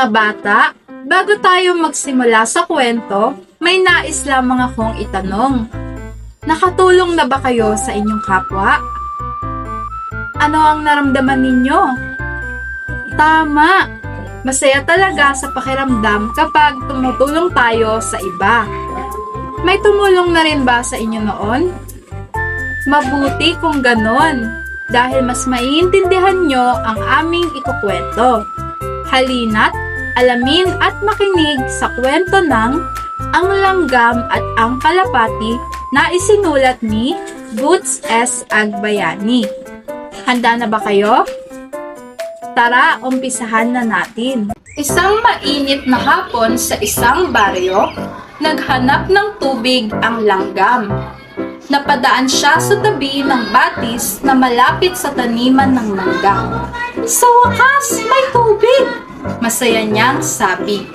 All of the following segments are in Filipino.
Mga bata, bago tayo magsimula sa kwento, may nais lamang akong itanong. Nakatulong na ba kayo sa inyong kapwa? Ano ang naramdaman ninyo? Tama! Masaya talaga sa pakiramdam kapag tumutulong tayo sa iba. May tumulong na rin ba sa inyo noon? Mabuti kung ganon, dahil mas maiintindihan nyo ang aming ikukwento. Halina't alamin at makinig sa kwento ng Ang Langgam at ang Kalapati na isinulat ni Boots S. Agbayani. Handa na ba kayo? Tara, umpisahan na natin. Isang mainit na hapon sa isang baryo, naghanap ng tubig ang langgam. Napadaan siya sa tabi ng batis na malapit sa taniman ng mangga. Sa wakas, may tubig! Masaya niyang sabi.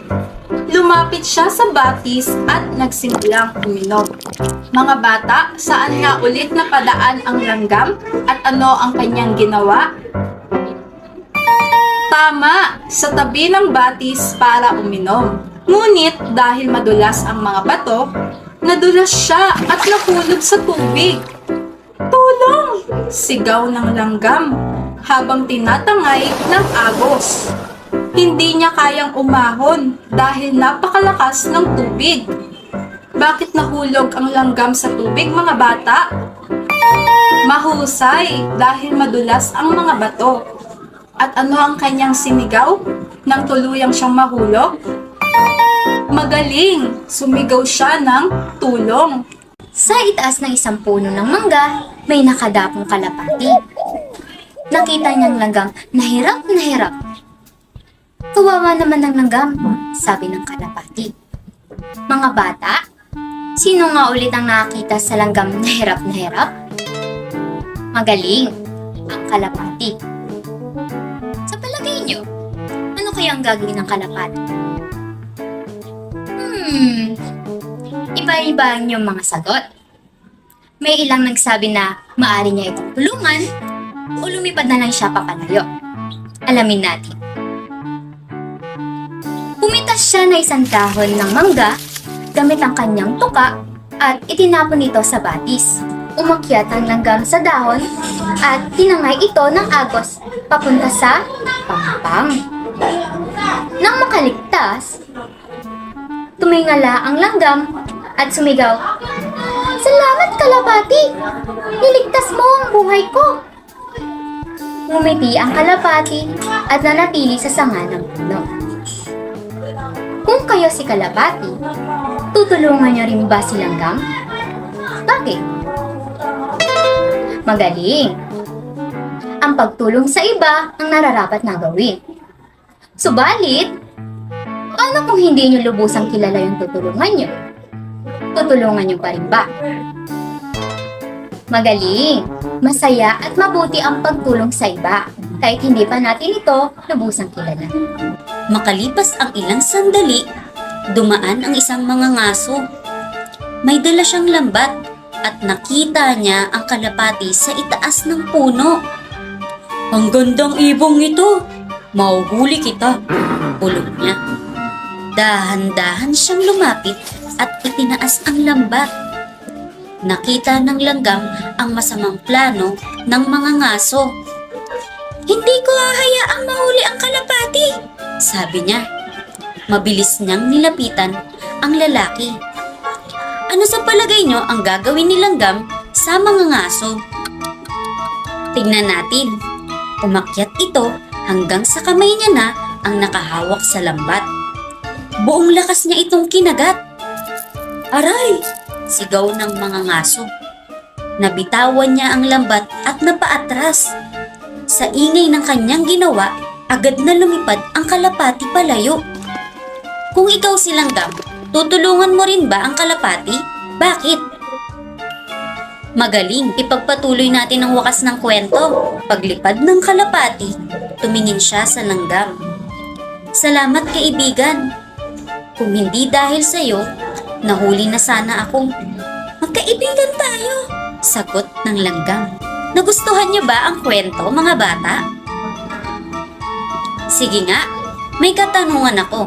Lumapit siya sa batis at nagsimulang uminom. Mga bata, saan nga ulit napadaan ang langgam at ano ang kanyang ginawa? Tama, sa tabi ng batis para uminom. Ngunit dahil madulas ang mga bato, nadulas siya at nahulog sa tubig. Tulong! Sigaw ng langgam habang tinatangay ng agos. Hindi niya kayang umahon dahil napakalakas ng tubig. Bakit nahulog ang langgam sa tubig, mga bata? Mahusay dahil madulas ang mga bato. At ano ang kanyang sinigaw nang tuluyang siyang mahulog? Magaling! Sumigaw siya ng tulong. Sa itaas ng isang puno ng mangga, may nakadapong kalapati. Nakita niyang langgam na hirap na hirap. Kawawa naman ng langgam, sabi ng kalapati. Mga bata, sino nga ulit ang nakakita sa langgam na hirap na hirap? Magaling, ang kalapati. Sa palagay niyo, ano kaya ang gagawin ng kalapati? Iba-iba ang inyong mga sagot. May ilang nagsabi na maaari niya itong tulungan o lumipad na lang siya papalayo. Alamin natin. Pumitas siya na isang dahon ng mangga gamit ang kanyang tuka at itinapon ito sa batis. Umakyat ang langgam sa dahon at tinangay ito ng agos papunta sa pampang. Nang makaligtas, tumingala ang langgam at sumigaw, "Salamat, kalapati! Niligtas mo ang buhay ko!" Ngumiti ang kalapati at nanatili sa sanga ng puno. Kung kayo si kalapati, tutulungan niyo rin ba si langgam? Bakit? Magaling! Ang pagtulong sa iba ang nararapat na gawin. Subalit, paano kung hindi niyo lubusang kilala yung tutulungan niyo? Tutulungan niyo pa rin ba? Magaling! Masaya at mabuti ang pagtulong sa iba, kahit hindi pa natin ito lubusang kilala. Makalipas ang ilang sandali, dumaan ang isang mangangaso. May dala siyang lambat at nakita niya ang kalapati sa itaas ng puno. "Ang gandang ibong ito! Mauhuli kita!" Bulong niya. Dahan-dahan siyang lumapit at itinaas ang lambat. Nakita ng langgam ang masamang plano ng mga ngaso. "Hindi ko hahayaang mahuli ang kalapati," sabi niya. Mabilis niyang nilapitan ang lalaki. "Ano sa palagay niyo ang gagawin ni langgam sa mga ngaso?" Tingnan natin. Umakyat ito hanggang sa kamay niya na ang nakahawak sa lambat. Buong lakas niya itong kinagat. "Aray!" sigaw ng mga ngaso. Nabitawan niya ang lambat at napaatras. Sa ingay ng kanyang ginawa, agad na lumipad ang kalapati palayo. Kung ikaw si langgam, tutulungan mo rin ba ang kalapati? Bakit? Magaling, ipagpatuloy natin ang wakas ng kwento. Paglipad ng kalapati, tumingin siya sa langgam. "Salamat, kaibigan. Kung hindi dahil sa'yo, nahuli na sana ako." "Magkaibigan tayo," sagot ng langgam. Nagustuhan niyo ba ang kwento, mga bata? Sige nga, may katanungan ako.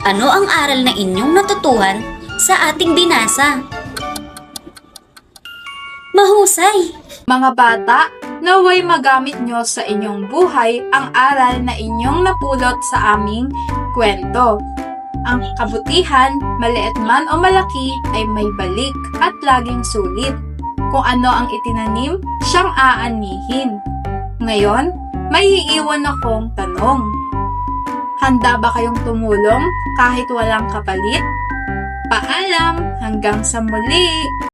Ano ang aral na inyong natutuhan sa ating binasa? Mahusay! Mga bata, naway magamit nyo sa inyong buhay ang aral na inyong napulot sa aming kwento. Ang kabutihan, maliit man o malaki, ay may balik at laging sulit. Kung ano ang itinanim, siyang aanihin. Ngayon, may iiwan akong tanong. Handa ba kayong tumulong kahit walang kapalit? Paalam, hanggang sa muli!